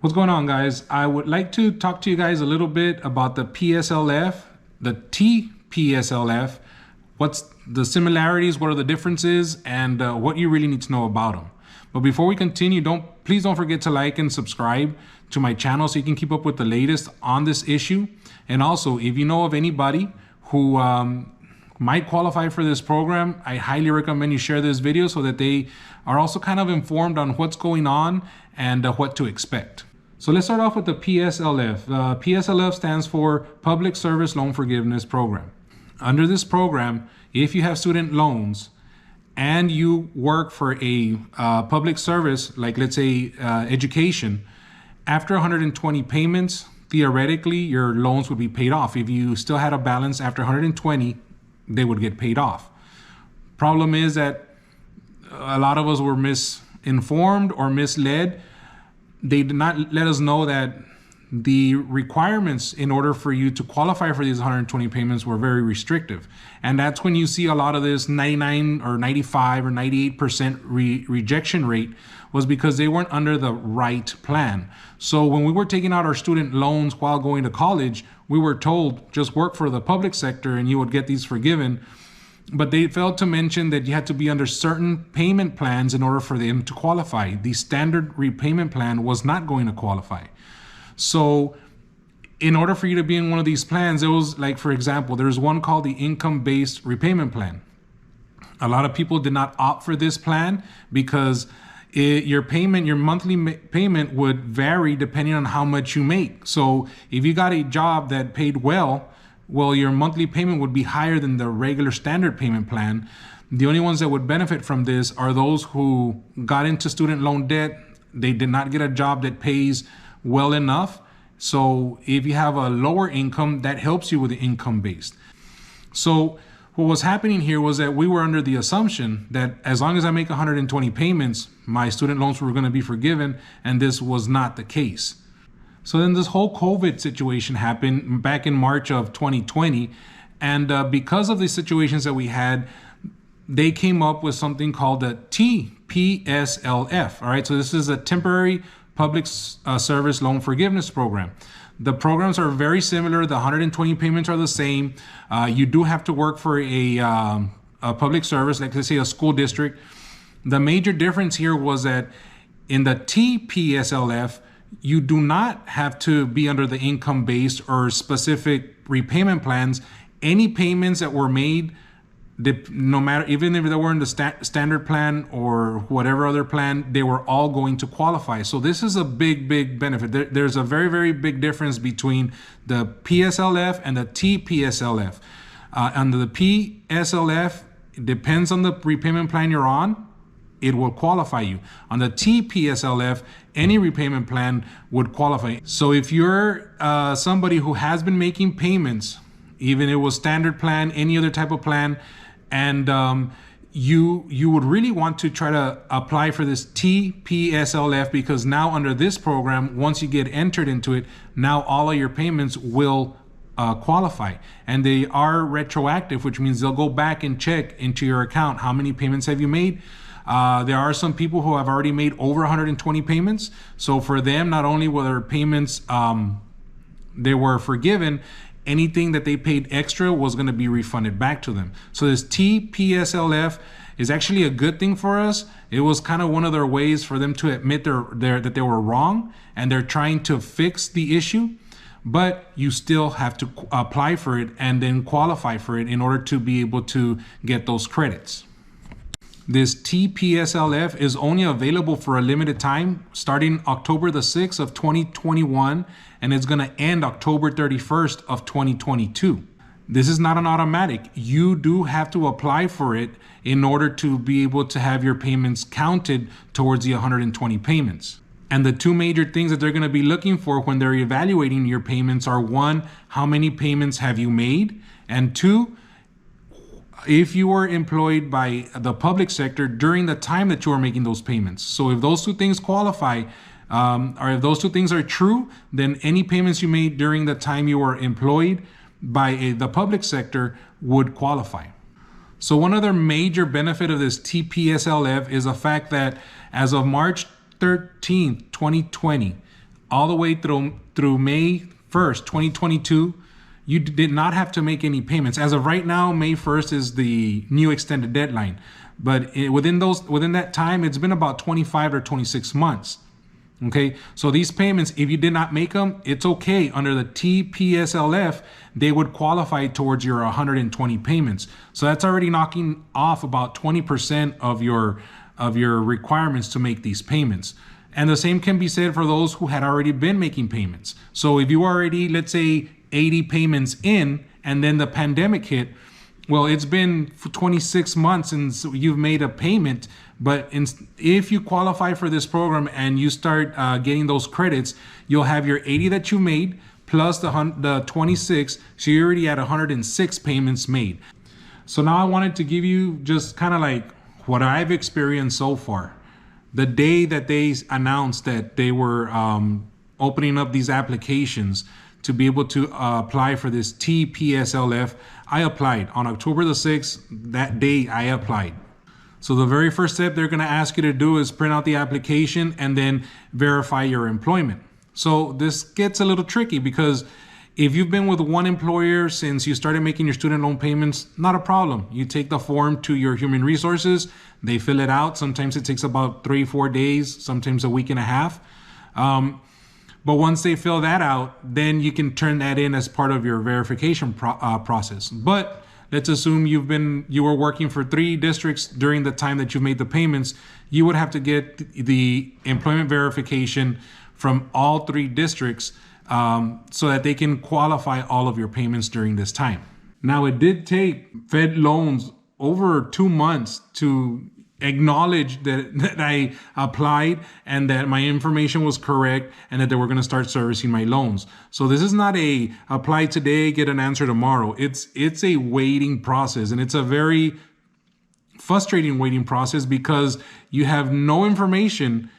What's going on, guys? I would like to talk to you guys a little bit about the PSLF, the TPSLF, what's the similarities, what are the differences, and what you really need to know about them. But before we continue, please don't forget to like and subscribe to my channel so you can keep up with the latest on this issue. And also, if you know of anybody who might qualify for this program, I highly recommend you share this video so that they are also kind of informed on what's going on and what to expect. So let's start off with the PSLF. PSLF stands for Public Service Loan Forgiveness Program. Under this program, if you have student loans and you work for a public service, like let's say education, after 120 payments, theoretically, your loans would be paid off. If you still had a balance after 120, they would get paid off. Problem is that a lot of us were misinformed or misled. They did not let us know that the requirements in order for you to qualify for these 120 payments were very restrictive. And that's when you see a lot of this 99 or 95 or 98% rejection rate, was because they weren't under the right plan. So when we were taking out our student loans while going to college, we were told just work for the public sector and you would get these forgiven. But they failed to mention that you had to be under certain payment plans in order for them to qualify. The standard repayment plan was not going to qualify. So in order for you to be in one of these plans, it was like, for example, there's one called the income-based repayment plan. A lot of people did not opt for this plan because your monthly payment would vary depending on how much you make. So if you got a job that paid well, your monthly payment would be higher than the regular standard payment plan. The only ones that would benefit from this are those who got into student loan debt. They did not get a job that pays well enough. So if you have a lower income, that helps you with the income based. So what was happening here was that we were under the assumption that as long as I make 120 payments, my student loans were going to be forgiven, and this was not the case. So then this whole COVID situation happened back in March of 2020. And because of the situations that we had, they came up with something called the TPSLF. All right, so this is a temporary public service loan forgiveness program. The programs are very similar. The 120 payments are the same. You do have to work for a public service, like let's say a school district. The major difference here was that in the TPSLF, you do not have to be under the income-based or specific repayment plans. Any payments that were made, no matter, even if they were in the standard plan or whatever other plan, they were all going to qualify. So this is a big benefit. There's a very big difference between the PSLF and the TPSLF. Under the PSLF, it depends on the repayment plan you're on, it will qualify you. On the TPSLF, any repayment plan would qualify. So if you're somebody who has been making payments, even if it was standard plan, any other type of plan, and you would really want to try to apply for this TPSLF, because now under this program, once you get entered into it, now all of your payments will qualify, and they are retroactive, which means they'll go back and check into your account how many payments have you made. There are some people who have already made over 120 payments. So for them, not only were their payments, they were forgiven, anything that they paid extra was going to be refunded back to them. So this TPSLF is actually a good thing for us. It was kind of one of their ways for them to admit that they were wrong, and they're trying to fix the issue. But you still have to apply for it and then qualify for it in order to be able to get those credits. This TPSLF is only available for a limited time, starting October the 6th of 2021, and it's going to end October 31st of 2022. This is not an automatic. You do have to apply for it in order to be able to have your payments counted towards the 120 payments. And the two major things that they're going to be looking for when they're evaluating your payments are, one, how many payments have you made? And two, if you were employed by the public sector during the time that you are making those payments. So if those two things qualify, or if those two things are true, then any payments you made during the time you were employed by the public sector would qualify. So one other major benefit of this TPSLF is the fact that as of March 13th, 2020, all the way through May 1st, 2022, you did not have to make any payments. As of right now, May 1st is the new extended deadline. But within that time, it's been about 25 or 26 months. Okay, so these payments, if you did not make them, it's okay. Under the TEPSLF, they would qualify towards your 120 payments. So that's already knocking off about 20% of your requirements to make these payments. And the same can be said for those who had already been making payments. So if you already, let's say, 80 payments in, and then the pandemic hit, well, it's been 26 months since you've made a payment. But if you qualify for this program and you start getting those credits, you'll have your 80 that you made plus the 26. So you're already at 106 payments made. So now I wanted to give you just kind of like what I've experienced so far. The day that they announced that they were opening up these applications to be able to apply for this TEPSLF, I applied. On October the 6th, that day I applied. So the very first step they're gonna ask you to do is print out the application and then verify your employment. So this gets a little tricky because if you've been with one employer since you started making your student loan payments, not a problem. You take the form to your human resources, they fill it out. Sometimes it takes about 3-4 days, sometimes a week and a half. But once they fill that out, then you can turn that in as part of your verification process. But let's assume you were working for 3 districts during the time that you made the payments. You would have to get the employment verification from all 3 districts so that they can qualify all of your payments during this time. Now, it did take Fed loans over 2 months to acknowledge that I applied and that my information was correct and that they were going to start servicing my loans. So this is not a apply today, get an answer tomorrow. It's a waiting process, and it's a very frustrating waiting process because you have no information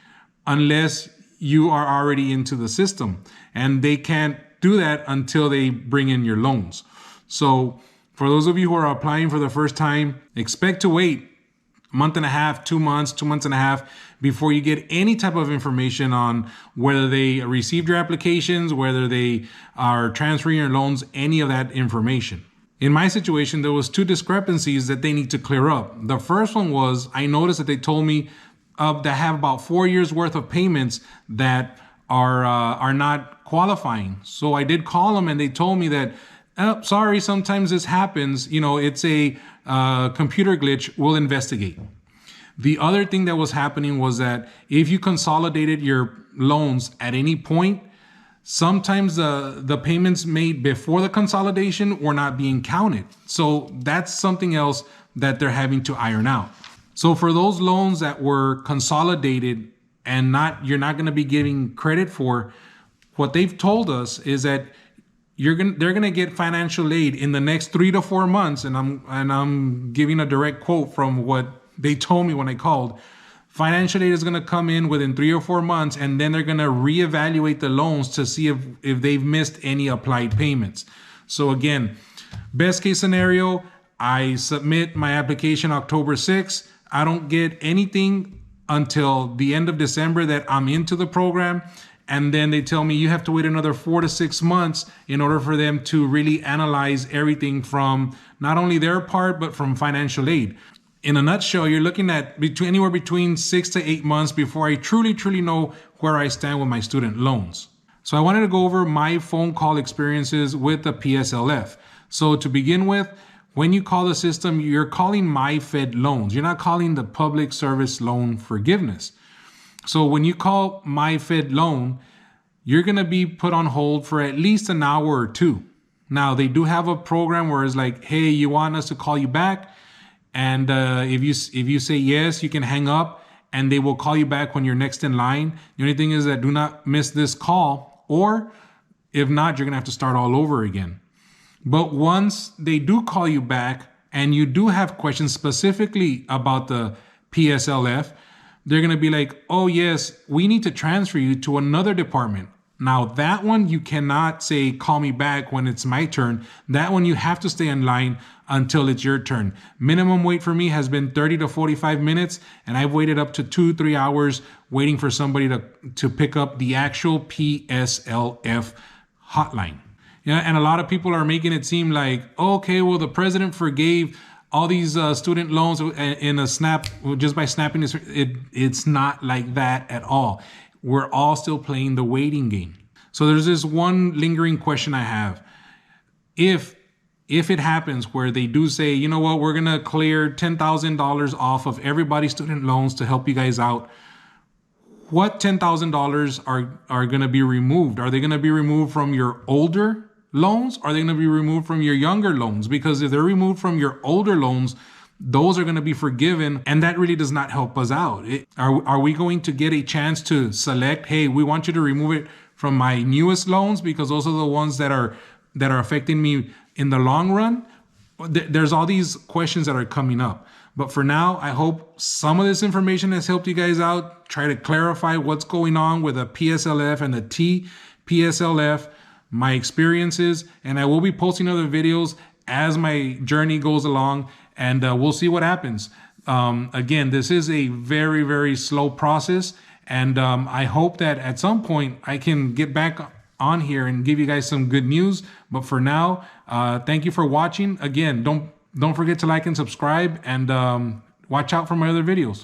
unless you are already into the system, and they can't do that until they bring in your loans. So for those of you who are applying for the first time, expect to wait month and a half, 2 months, 2 months and a half before you get any type of information on whether they received your applications, whether they are transferring your loans, any of that information. In my situation, there was 2 discrepancies that they need to clear up. The first one was I noticed that they told me that have about 4 years worth of payments that are not qualifying. So I did call them and they told me that, sorry, sometimes this happens. You know, it's a computer glitch, we'll investigate. The other thing that was happening was that if you consolidated your loans at any point, sometimes the payments made before the consolidation were not being counted. So that's something else that they're having to iron out. So for those loans that were consolidated and you're not going to be giving credit for, what they've told us is that they're gonna get financial aid in the next 3 to 4 months, and I'm giving a direct quote from what they told me when I called. Financial aid is gonna come in within 3 or 4 months, and then they're gonna reevaluate the loans to see if they've missed any applied payments. So again, best case scenario, I submit my application October 6th. I don't get anything until the end of December that I'm into the program. And then they tell me you have to wait another 4 to 6 months in order for them to really analyze everything from not only their part, but from financial aid. In a nutshell, you're looking at anywhere between 6 to 8 months before I truly know where I stand with my student loans. So I wanted to go over my phone call experiences with the PSLF. So to begin with, when you call the system, you're calling My Fed Loans. You're not calling the Public Service Loan Forgiveness. So when you call My Fed Loan, you're going to be put on hold for at least an hour or 2. Now, they do have a program where it's like, hey, you want us to call you back? And if you say yes, you can hang up and they will call you back when you're next in line. The only thing is that do not miss this call, or if not, you're going to have to start all over again. But once they do call you back and you do have questions specifically about the PSLF, they're going to be like, oh yes, we need to transfer you to another department. Now that one, you cannot say, call me back when it's my turn. That one, you have to stay in line until it's your turn. Minimum wait for me has been 30 to 45 minutes, and I've waited up to 2-3 hours waiting for somebody to pick up the actual PSLF hotline. Yeah, and a lot of people are making it seem like, okay, well, the president forgave all these student loans in a snap, just by snapping this. It's not like that at all. We're all still playing the waiting game. So there's this one lingering question I have. If it happens where they do say, you know what, we're gonna clear $10,000 off of everybody's student loans to help you guys out, what $10,000 are gonna be removed? Are they gonna be removed from your older loans? Are they gonna be removed from your younger loans? Because if they're removed from your older loans, those are going to be forgiven, and that really does not help us out. Are we going to get a chance to select, hey, we want you to remove it from my newest loans because those are the ones that are affecting me in the long run? There's all these questions that are coming up. But for now, I hope some of this information has helped you guys out. Try to clarify what's going on with the PSLF and the TPSLF, my experiences, and I will be posting other videos as my journey goes along, and we'll see what happens. Again, this is a very, very slow process, and I hope that at some point I can get back on here and give you guys some good news. But for now, thank you for watching. Again, don't forget to like and subscribe, and watch out for my other videos.